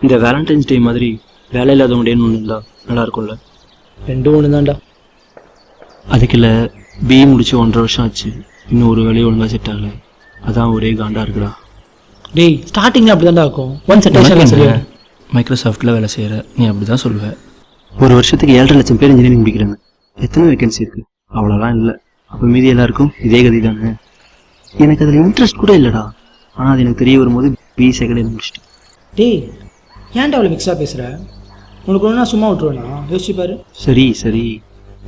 இந்த வேலண்டைன்ஸ் டே மாதிரி வேலை இல்லாதவங்க டேன்னு ஒன்று இருந்தால் நல்லா இருக்கும்ல. ரெண்டும் ஒன்று தான்டா. அதுக்கு இல்லை, பிஇ முடிச்சு 1.5 வருஷம் ஆச்சு, இன்னும் ஒரு வேலையை ஒழுங்காக செட் ஆகலை. அதான் ஒரே காண்டா இருக்குடா. டேய் ஸ்டார்டிங்கில் அப்படி தான்டா இருக்கும். ஒன் செட் மைக்ரோசாஃப்ட்டில் வேலை செய்கிற நீ அப்படி தான் சொல்லுவேன். ஒரு வருஷத்துக்கு 7.5 லட்சம் பேர் இன்ஜினியரிங் முடிக்கிறாங்க. எத்தனை வேகன்சி இருக்குது? அவ்வளோலாம் இல்லை. அப்போ மீதி எல்லாருக்கும் இதே கதி தானே. எனக்கு அதில் இன்ட்ரெஸ்ட் கூட இல்லைடா. ஆனால் அது எனக்கு தெரிய வரும்போது பிஇ செகண்ட் இயர் முடிச்சிட்டேன். டேய் ஏன்டா அவ்வளோ மிக்ஸாக பேசுகிற? உனக்கு ஒன்றா சும்மா விட்டுருவேண்ணா? யோசிச்சு பாரு. சரி சரி.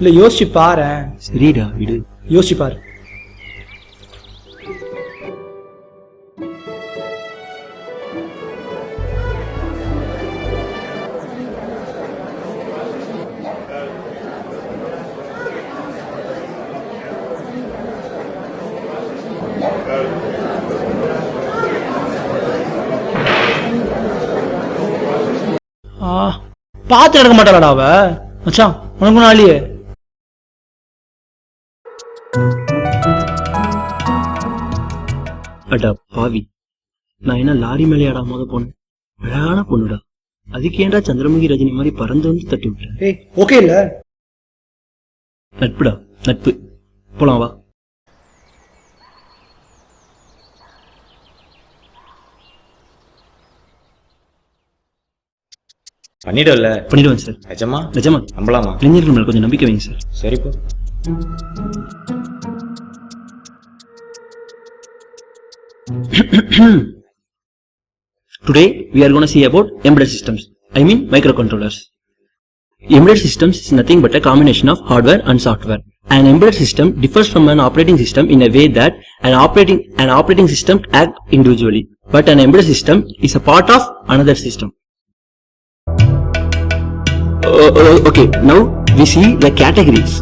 இல்லை யோசிச்சு பாரு. சரிடா விடு. யோசிச்சு பாரு. பார்த்து எடுக்க மாட்டாளடா அவ. மச்சான் உனக்கு நாளியே அடா பாவி, நான் என்ன லாரி மேலே ஆடாம போனேன்? அழகான பொண்ணுடா. அதுக்கு ஏன்டா சந்திரமுகி ரஜினி மாதிரி பறந்து வந்து தட்டி விட்டேன்? ஏய் ஓகே இல்ல? நட்புடா நட்பு. போலாம் வா. பண்ணிடுவேன் சார். நிஜமா? நம்பலாமா? இளைஞர்கள் மேல கொஞ்சம் நம்பிக்கை வைங்க சார். சரிப்பா. Today we are going to see about embedded systems. I mean microcontrollers. Embedded systems is nothing but a combination of hardware and software. An embedded system differs from an operating system in a way that an operating system acts individually, but an embedded system is a part of another system. Okay, now we see the categories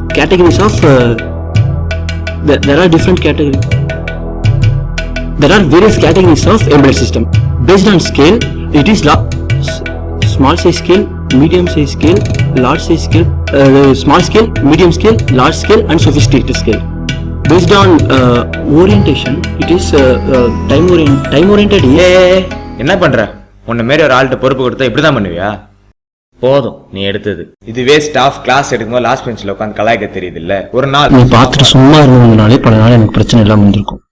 of there are different categories. There are various categories of embedded system based on scale. It is small size scale, medium size scale, large size scale, small scale, medium scale, large scale and sophisticated scale. Based on orientation, it is time oriented. என்ன பண்ற? உன்ன மேல ஒரு ஆள்கிட்ட பொறுப்பு கொடுத்தா இப்படி தான் பண்ணுவியா? போதும் நீ எடுத்தது. இதுவே ஸ்டாஃப் கிளாஸ் எடுக்கும்போது லாஸ்ட் பெஞ்சில் உட்காந்து கலாய்க்க தெரியுது இல்ல? ஒரு நாள் நீ பார்த்துட்டு சும்மா இருந்ததுனாலே பல நாள் எனக்கு பிரச்சனை எல்லாம் வந்திருக்கும்.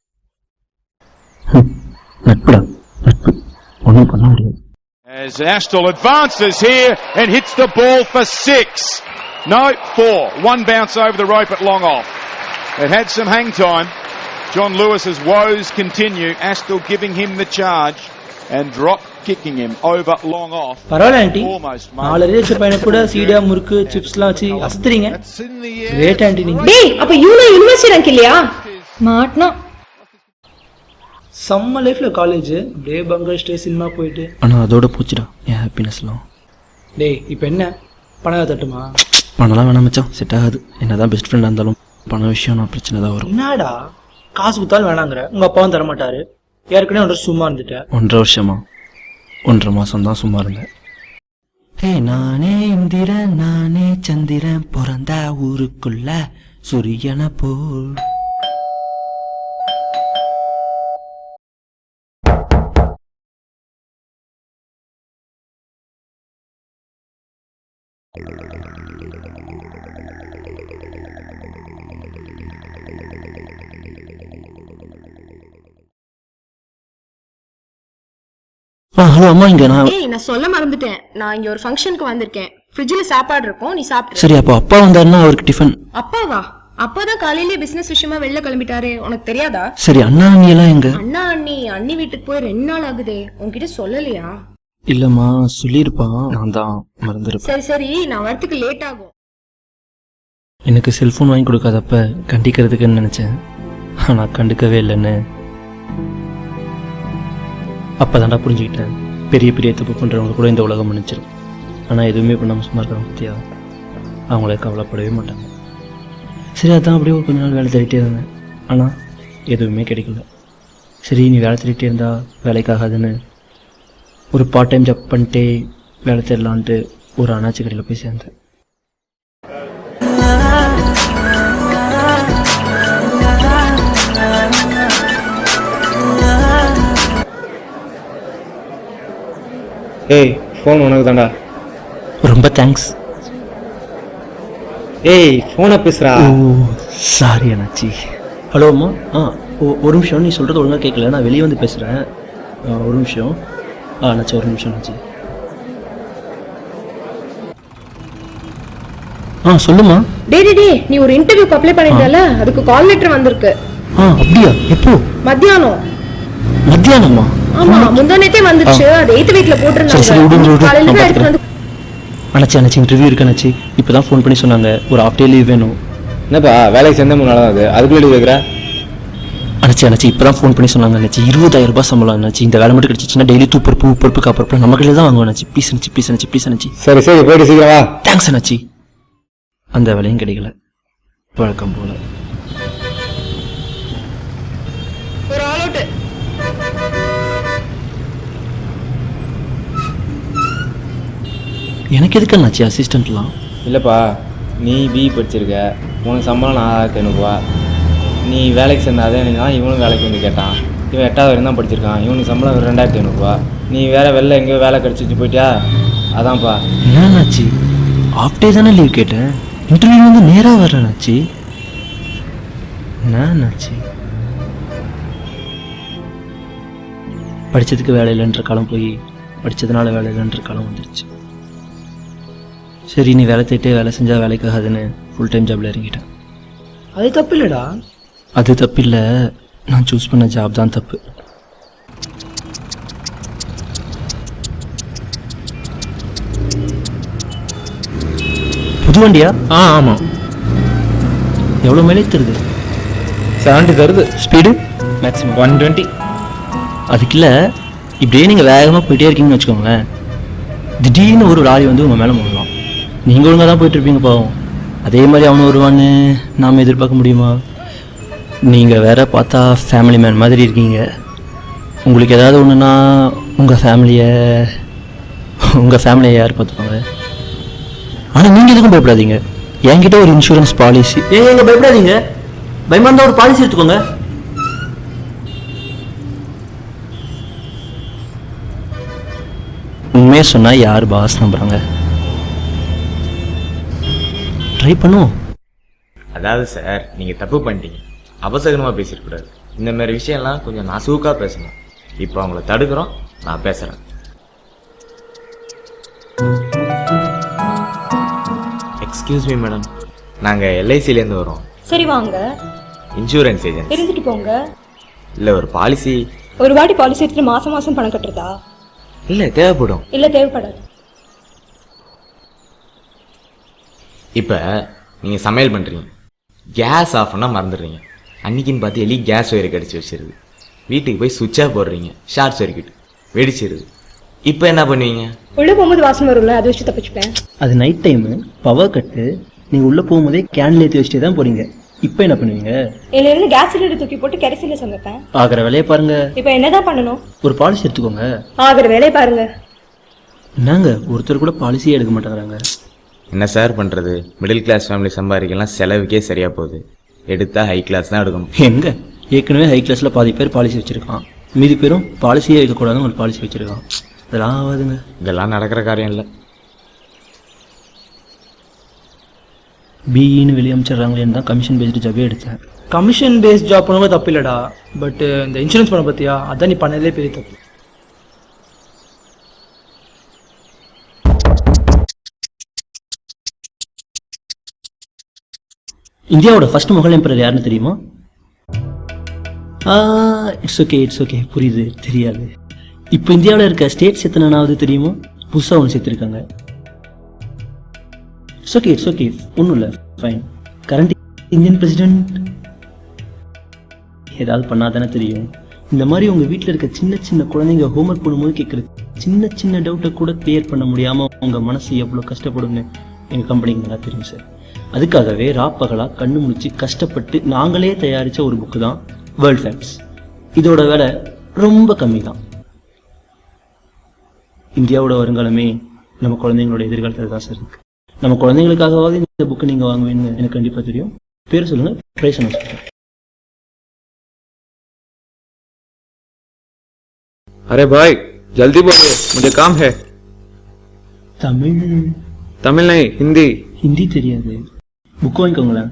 நட்புடா நட்பு. ஒன்றும் பண்ண முடியாது. As Astle advances here and hits the ball for 6. No, 4. One bounce over the rope at long off. It had some hang time. John Lewis's woes continue. Astle giving him the charge and drop kicking him over long off. பரவாயில்ல aunty, 4 race பையனை கூட சீடா முறுக்கு சிப்ஸ்லாம் வச்சு அசத்துறீங்க. Great aunty நீங்க. டேய் அப்ப you know university rank இல்லையா? மாட்னா சம்ம லைஃப்ல காலேஜ் டே பங்கர் ஸ்டே சினிமா போயிட்டு. ஆனா அதோட போச்சுடா என் ஹாப்பினஸ்லாம். டேய் இப்போ என்ன பணம் தட்டுமா? பணம்லாம் வேணாம் மச்சான், செட் ஆகாது. என்னதான் பெஸ்ட் ஃப்ரெண்டாக இருந்தாலும் பண விஷயம் நான் பிரச்சனை தான் வரும். என்னடா காசு கொடுத்தாலும் வேணாங்கிற? உங்க அப்பாவும் தர மாட்டாரு. ஏற்கனவே 1 வருஷம் சும்மா இருந்துட்டேன். 1.5 வருஷமா? 1.5 மாசம் தான் சும்மா இருந்தேன். ஹே நானே இந்திரன் நானே சந்திரன் பிறந்த ஊருக்குள்ள சூரியனை போல். ஹலோ அம்மா, இங்க நான் சொல்ல மறந்துட்டேன். நான் இங்க ஒரு ஃபங்க்ஷனுக்கு வந்திருக்கேன். ஃப்ரிட்ஜ்ல சாப்பாடு இருக்கும், நீ சாப்பிடு. சரி, அப்போ அப்பா வந்தாருன்னா அவருக்கு டிஃபன். அப்பாவா? அப்பா தான் காலையிலேயே பிசினஸ் விஷயமா வெளில கிளம்பிட்டாரே, உனக்கு தெரியாதா? சரி, அண்ணா அண்ணி எல்லாம் எங்க? அண்ணா அண்ணி வீட்டுக்கு போய் 2 நாள் ஆகுதே. உன்கிட்ட சொல்லலையா? இல்லம்மா, சொல்லியிருப்பான், நான் தான் மறந்துருப்பேன். சரி நான் வரதுக்கு லேட் ஆகும். எனக்கு செல்போன் வாங்கி கொடுக்காதப்ப கண்டிக்கிறதுக்குன்னு நினைச்சேன், ஆனா கண்டுக்கவே இல்லைன்னு அப்பதான்டா புரிஞ்சுக்கிட்டேன். பெரிய பெரிய தப்பு பண்றவங்க கூட இந்த உலகம் மன்னிச்சிடும். ஆனா எதுவுமே பண்ணாம சும்மா இருக்காங்க பத்தியா, அவங்கள கவலைப்படவே மாட்டாங்க. சரி, அதான் அப்படியே கொஞ்ச நாள் வேலை தேடிட்டே இருந்தேன். ஆனா எதுவுமே கிடைக்கல. சரி, நீ வேலை தேடிட்டே இருந்தா வேலைக்காகாதுன்னு ஒரு பார்ட் டைம் ஜாப் பண்ணிட்டே வேலை தேடலான்ட்டு ஒரு அண்ணாச்சி கடையில் போய் சேர்ந்தேன். ஏய் ஃபோன் உனக்கு தான்டா. ரொம்ப தேங்க்ஸ். ஏய் ஃபோனை பேசுறா. ஓ சாரி அண்ணாச்சி. ஹலோ அம்மா. ஒரு நிமிஷம், நீ சொல்கிறது ஒழுங்காக கேட்கல, நான் வெளியே வந்து பேசுகிறேன். ஒரு நிமிஷம். அண்ணாச்சி ஒரு நிமிஷம் அண்ணாச்சி. சொல்லுமா. டே நீ ஒரு இன்டர்வியூக்கு அப்ளை பண்ணிருந்தல, அதுக்கு கால் லெட்டர் வந்திருக்கு. அப்படியா? எப்போ? மத்தியானம். மத்தியானமா? ஆமா, முந்தானேத்தே வந்துச்சு. அது 8th வீட்ல போட்டுருந்தாங்க. காலையில தான் எடுத்து வந்து. அண்ணாச்சி இன்டர்வியூ இருக்கு அண்ணாச்சி. இப்போதான் ஃபோன் பண்ணி சொன்னாங்க, ஒரு ஹாஃப் டே லீவ் வேணும். என்னப்பா வேலைக்கு சேர்ந்த 3 நாள் தான் அது, அதுக்குள்ளே லீவ் கேட்குற? அண்ணாச்சி இப்போதான் ஃபோன் பண்ணி சொன்னாங்க அண்ணாச்சி. 20,000 ரூபாய் சம்பளம் அண்ணாச்சி. இந்த வேலை மட்டும் கிடைச்சிச்சுன்னா டெய்லி தூப்பருப்பு உப்பருப்பு காப்பருப்பு நம்ம கடையில் தான் வாங்குவோம் அண்ணாச்சி. ப்ளீஸ் அண்ணாச்சி. சரி போயிட்டு சீக்கிரம் வா. தேங்க்ஸ் அண்ணாச்சி. அந்த வேலையும் கிடைக்கல, வழக்கம் போல. ஒரு ஆல் அவுட். எனக்கு எதுக்கு அண்ணாச்சி அசிஸ்டன்ட்லாம்? இல்லைப்பா, நீ பிஇ படிச்சிருக்க, உனக்கு சம்பளம் 4,500 ரூபா. நீ வேலைக்கு சேர்ந்த அதே தான் இவனும் வேலைக்கு வந்து கேட்டான். இவன் 8வது வரையும் தான் படிச்சிருக்கான், இவனுக்கு சம்பளம் 2,500 ரூபா. நீ வெளில எங்கேயோ வேலை கிடச்சிட்டு போயிட்டியா, அதான்ப்பா. என்னாச்சு? ஹாஃப் டே தானே லீவ் கேட்டேன், இன்டர்வியூ வந்து நேராக வர்றேன்னாச்சு. என்னாச்சு? படித்ததுக்கு வேலை இல்லைன்ற காலம் போய் படித்ததுனால வேலை இல்லைன்ற காலம் வந்துருச்சு. சரி, நீ வேலை தேட்டே வேலை செஞ்சால் வேலைக்காகாதுன்னு ஃபுல் டைம் ஜாபில் இறங்கிட்டேன். அது தப்பு இல்லைடா. அது தப்பு இல்லை, நான் சூஸ் பண்ண ஜாப் தான் தப்பு. புது வண்டியா? ஆமாம். எவ்வளோ மைலேஜ் தருது? 70 தருது. Speed maximum 120. அதுக்கு இல்லை, இப்படியே நீங்கள் வேகமாக போயிட்டே இருக்கீங்கன்னு வச்சுக்கோங்களேன், திடீர்னு ஒரு லாரி வந்து உங்கள் மேலே மோதலாம். நீங்கள் ஒழுங்காக தான் போயிட்டுருப்பீங்க பாவம். அதே மாதிரி அவனு வருவான்னு நாம் எதிர்பார்க்க முடியுமா? நீங்கள் வேற பார்த்தா ஃபேமிலி மேன் மாதிரி இருக்கீங்க. உங்களுக்கு ஏதாவது ஒன்றுனா உங்கள் ஃபேமிலியை யார் பார்த்துப்பாங்க? ஆனால் நீங்கள் எதுக்கும் பயப்படாதீங்க, என்கிட்ட ஒரு இன்சூரன்ஸ் பாலிசி. எங்க பயப்படாதீங்க, பயமா இருந்தால் ஒரு பாலிசி எடுத்துக்கோங்க. உண்மையாக சொன்னால் யார் பாஸ் நம்புறாங்க? ட்ரை பண்ணுவோம். அதாவது சார், நீங்கள் தப்பு பண்ணிட்டீங்க, அபசகனமாக பேசிடக்கூடாது. இந்த மாதிரி விஷயம்லாம் கொஞ்சம் நாசூக்காக பேசணும். இப்போ அவங்கள தடுக்கிறோம், நான் பேசுகிறேன். எக்ஸ்கியூஸ் மீ மேடம், நாங்கள் எல்ஐசிலேருந்து வரோம். சரி வாங்க. Insurance agent. இருந்துட்டு போங்க. இல்லை, ஒரு பாலிசி. ஒரு வாட்டி பாலிசி எடுத்துட்டு மாசம் மாசம் பணம் கட்டுறதா? இல்லை, தேவைப்படும். இல்ல தேவைப்படாது. இப்போ நீங்கள் சமையல் பண்ணுறீங்க, கேஸ் ஆஃப் பண்ணால் மறந்துடுறீங்க. அன்றைக்கின்னு பார்த்து எலி கேஸ் ஒயரை கடிச்சு வச்சிருது. வீட்டுக்கு போய் சுவிட்சாக போடுறீங்க, ஷார்ட் சர்க்கியூட் வெடிச்சிருது. இப்போ என்ன பண்ணுவீங்க? உள்ள போகும்போது வாசனை வரும்ல, அதை வச்சு தப்பிச்சுப்பேன். அது நைட் டைமு, பவர் கட்டு. நீங்கள் உள்ளே போகும்போதே கேன்ல ஏற்றி வச்சுட்டே தான் போறீங்க. இப்போ என்ன பண்ணுவீங்க? இதுல இருந்து கேஸ் சிலிண்டர் தூக்கி போட்டு கெரசில சமைப்பேன். ஆகிற வேலையை பாருங்க. இப்போ என்னதான் பண்ணணும்? ஒரு பாலிசி எடுத்துக்கோங்க. ஆகிற வேலையை பாருங்க. என்னங்க ஒருத்தர் கூட பாலிசியே எடுக்க மாட்டேங்கிறாங்க? என்ன சார் பண்ணுறது? மிடில் கிளாஸ் ஃபேமிலி சம்பாதிக்கலாம் செலவுக்கே சரியாக போகுது. எடுத்தால் ஹை கிளாஸ் தான் எடுக்கணும். எங்க ஏற்கனவே ஹை கிளாஸில் பாதி பேர் பாலிசி வச்சுருக்கான், மீதி பேரும் பாலிசியே வைக்கக்கூடாதுன்னு ஒரு பாலிசி வச்சுருக்கான். இதெல்லாம் ஆகாதுங்க. இதெல்லாம் நடக்கிற காரியம் இல்லை. பிஇன்னு வெளியே அமைச்சிடுறாங்களேன்னு தான் கமிஷன் பேஸ்டு ஜாபே எடுத்தேன். கமிஷன் பேஸ்ட் ஜாப் பண்ணும்போது தப்பு இல்லைடா, பட் இந்த இன்சூரன்ஸ் பண்ண பார்த்தியா, அதான் நீ பண்ணதே பெரிய தப்பு. இந்தியாவோட ஃபர்ஸ்ட் முகல் எம்பரர் யாருன்னு தெரியுமா? இட்ஸ் ஓகே புரியுது. தெரியாது. இப்போ இந்தியாவில் இருக்க ஸ்டேட்ஸ் எத்தனாவது தெரியுமா? புதுசாக ஒன்று சேர்த்துருக்காங்க. இட்ஸ் ஓகே ஒன்றும் இல்லை, ஃபைன். கரண்ட் இந்தியன் பிரசிடென்ட் ஏதாவது பண்ணாதானே தெரியும். இந்த மாதிரி உங்கள் வீட்டில் இருக்க சின்ன சின்ன குழந்தைங்க ஹோம்ஒர்க் பண்ணும்போது கேட்குறது சின்ன சின்ன டவுட்டை கூட கிளியர் பண்ண முடியாமல் உங்கள் மனசு எவ்வளோ கஷ்டப்படும்னு எங்கள் கம்பெனிக்கு நல்லா தெரியும் சார். அதுக்காகவே ராப்பகலாக கண்ணு முடிச்சு கஷ்டப்பட்டு நாங்களே தயாரித்த ஒரு புக்கு தான் வேர்ல்ட் ஃபேக்ட்ஸ். இதோட விலை ரொம்ப கம்மி தான். இந்தியாவோட வருங்காலமே நம்ம குழந்தைங்களோட எதிர்காலத்தில் தான் சார் இருக்கு. நம்ம குழந்தைங்களுக்காகவாவது இந்த புக்கு நீங்கள் வாங்குவீங்கன்னு எனக்கு கண்டிப்பாக தெரியும். பேர் சொல்லுங்கள், ப்ரைஸ் அனௌன்ஸ் பண்ணுறேன். अरे भाई जल्दी बोल, मुझे काम है. தமிழ் தமிழ்ல ஹிந்தி. ஹிந்தி தெரியாது. புக் வாங்கிக்கோங்களேன்.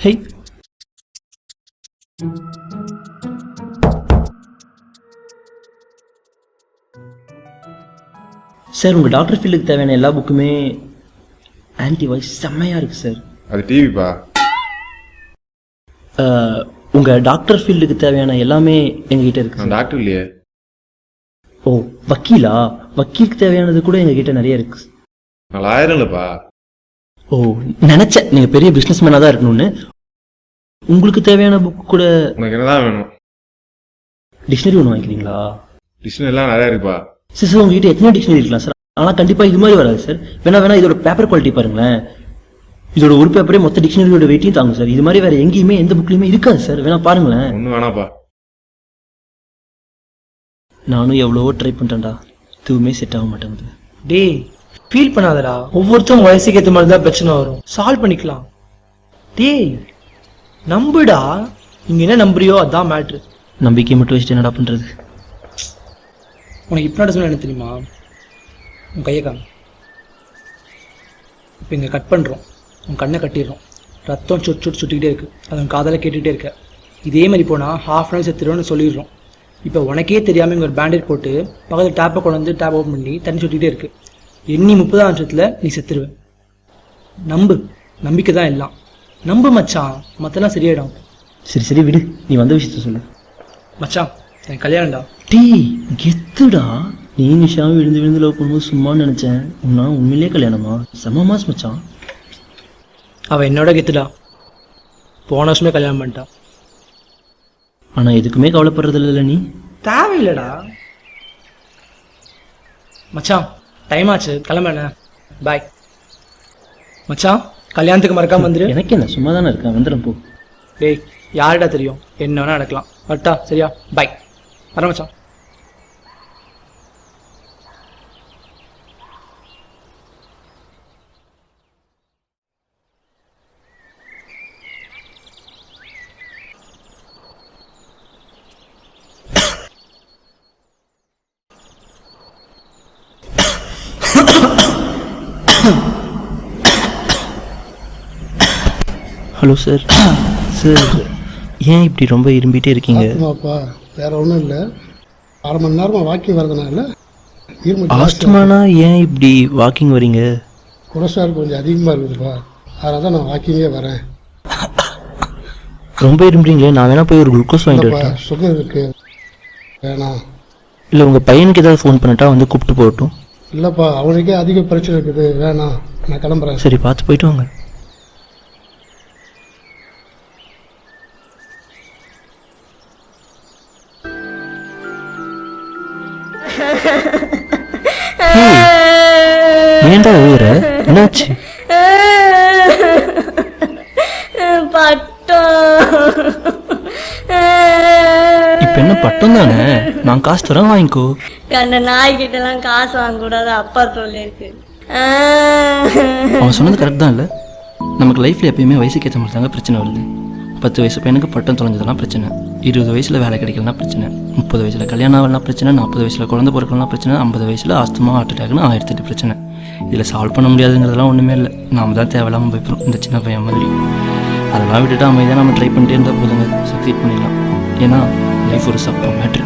ஹே சார், உங்கள் டாக்டர் ஃபீல்டுக்கு தேவையான எல்லா புக்குமே ஆன்டி வாய்ஸ் செம்மையாக இருக்குது சார். அது டிவிப்பா. உங்கள் டாக்டர் ஃபீல்டுக்கு தேவையான எல்லாமே எங்ககிட்ட இருக்கு. நான் டாக்டர் இல்லையே. ஓ, வக்கீலா? வக்கீலுக்கு தேவையானது கூட எங்ககிட்ட நிறைய இருக்கு. நான் லாயர் இல்லைப்பா. ஓ, நினச்சேன் நீங்கள் பெரிய பிஸ்னஸ் மேனாக தான் இருக்கணும்னு. உங்களுக்கு தேவையான புக்கு கூட. உனக்கு என்னதான் வேணும்? டிக்ஷனரி ஒன்று வாங்கிக்கிறீங்களா? டிக்ஷனரிலாம் நிறையா இருக்குப்பா. சார் உங்ககிட்ட எத்தனை டிக்ஷனரி இருக்கலாம் சார்? ஆனால் கண்டிப்பாக இது மாதிரி வராது சார். வேணா இதோட பேப்பர் குவாலிட்டி பாருங்களேன். இதோட ஒரு பேப்பரே மொத்த டிக்ஷனரியோட வெயிட்டையும் தாங்கும் சார். இது மாதிரி வேற எங்கேயுமே எந்த புக்லையுமே இருக்காது சார். வேணா பாருங்களேன். ஒன்றும் வேணாப்பா. நானும் எவ்வளவோ ட்ரை பண்ணிட்டேன்டா, எதுவுமே செட் ஆக மாட்டேங்குது. டேய், ஃபீல் பண்ணாதடா. ஒவ்வொருத்தரும் வயசுக்கு ஏற்ற மாதிரி தான் பிரச்சனை வரும். சால்வ் பண்ணிக்கலாம். டேய் நம்புடா. நீங்க என்ன நம்புறியோ அதான் மேட்ரு. நம்பிக்கை மட்டும் வச்சுட்டு என்னடா பண்ணுறது? உனக்கு ஹிப்னாட்டிசம் என்ன தெரியுமா? உன் கையை காமி. இப்போ இங்கே கட் பண்ணுறோம், உன் கண்ணை கட்டிடுறோம், ரத்தம் சுட்டிக்கிட்டே இருக்கு. அது உன் காதில் கேட்டுகிட்டே இருக்க. இதே மாதிரி போனால் ஹாஃப் அன் ஹவர் செத்துருவோன்னு சொல்லிடுறோம். இப்போ உனக்கே தெரியாமல் இங்கே ஒரு பேண்டேட் போட்டு பக்கத்தில் டேப்பை கொண்டு வந்து டேப் ஓப்பன் பண்ணி தண்ணி சுட்டிகிட்டே இருக்கு. எண்ணி 30ஆம் நிமிஷத்தில் நீ செத்துருவேன். நம்பு, நம்பிக்கை தான் எல்லாம். நம்பு மச்சான், மற்றெல்லாம் சரியாயிடும். சரி விடு, நீ வந்த விஷயத்த சொல்லு. மச்சான், எனக்கு கல்யாணம்டா. டீ கெத்துடா. நீ நிஷாவும் விழுந்து லவ் பண்ணும்போது சும்மான்னு நினச்சேன். உன்னா உண்மையிலே கல்யாணமா? செம்ம மாஸ் மச்சான். அவள் என்னோட கெத்துடா. போன வருஷமே கல்யாணம் பண்ணிட்டா. ஆனால் எதுக்குமே கவலைப்படுறது இல்லைல்ல நீ? தேவையில்லடா மச்சான். டைம் ஆச்சு, கிளம்புறேண்ணே. பாய் மச்சான். கல்யாணத்துக்கு மறக்காம வந்துரு. எனக்கு என்ன, சும்மா தானே இருக்கேன், வந்துடும் போ. டேய், யாருடா தெரியும், என்ன வேணா நடக்கலாம். வட்டா, சரியா? பாய். வர மச்சான். Hello sir. சார் ஏன் இப்படி ரொம்ப இரும்பிட்டே இருக்கீங்க? ஆமாப்பா, வேற ஒன்றும் இல்லை. 1/2 மணி நேரமாக வாக்கிங் வரதுனால ஆஸ்துமானா ஏன் இப்படி வாக்கிங் வரீங்க? கொலஸ்ட்ரால் கொஞ்சம் அதிகமாக இருக்குதுப்பா, அதனால தான் நான் வாக்கிங்கே வரேன். ரொம்ப இரும்புறீங்களே, நான் வேணா போய் ஒரு குளுக்கோஸ் வாங்கிட்டு வரேன். சுகர் இருக்கு, வேணாம். இல்லை உங்கள் பையனுக்கு ஏதாவது ஃபோன் பண்ணிட்டா வந்து கூப்பிட்டு போகட்டும். இல்லைப்பா, அவனுக்கே அதிக பிரச்சனை இருக்குது, வேணாம், நான் கிளம்புறேன். சரி, பார்த்து போயிட்டு வாங்க. ஏன்டா ஊற, என்னாச்சு? இப்ப என்ன பட்டம் தானே, நான் காசு தரேன், வாங்கிக்கோ. அந்த நாய்கிட்ட எல்லாம் காசு வாங்க கூடாது, அப்பா சொல்லிருக்கு. அவன் சொன்னது கரெக்ட் தான். இல்லை, நமக்கு லைஃப்ல எப்பயுமே வயசுக்கு ஏற்ற மாதிரி தாங்க பிரச்சனை வருது. 10 வயசு பையனுக்கு பட்டம் தொலைஞ்சதெல்லாம் பிரச்சனை, 20 வயசுல வேலை கிடைக்கலனா பிரச்சனை, 30 வயசுல கல்யாணம் ஆகலாம் பிரச்சனை, 40 வயசுல குழந்தை பிறக்கலாம் பிரச்சனை, 50 வயசுல ஆஸ்துமா, ஹார்ட் அட்டாக்னு 1008 பிரச்சனை. இதில் சால்வ் பண்ண முடியாதுங்கிறதுலாம் ஒன்றுமே இல்லை. நாம தான் தேவையில்லாமல் போய்ப்போம், இந்த சின்ன பையன் மாதிரி. அதெல்லாம் விட்டுட்டு அமைதியாக நம்ம ட்ரை பண்ணிட்டே இருந்தால் போதுங்க, சக்சீட் பண்ணிடலாம். ஏன்னா லைஃப் ஒரு சப்ப மேட்ரு.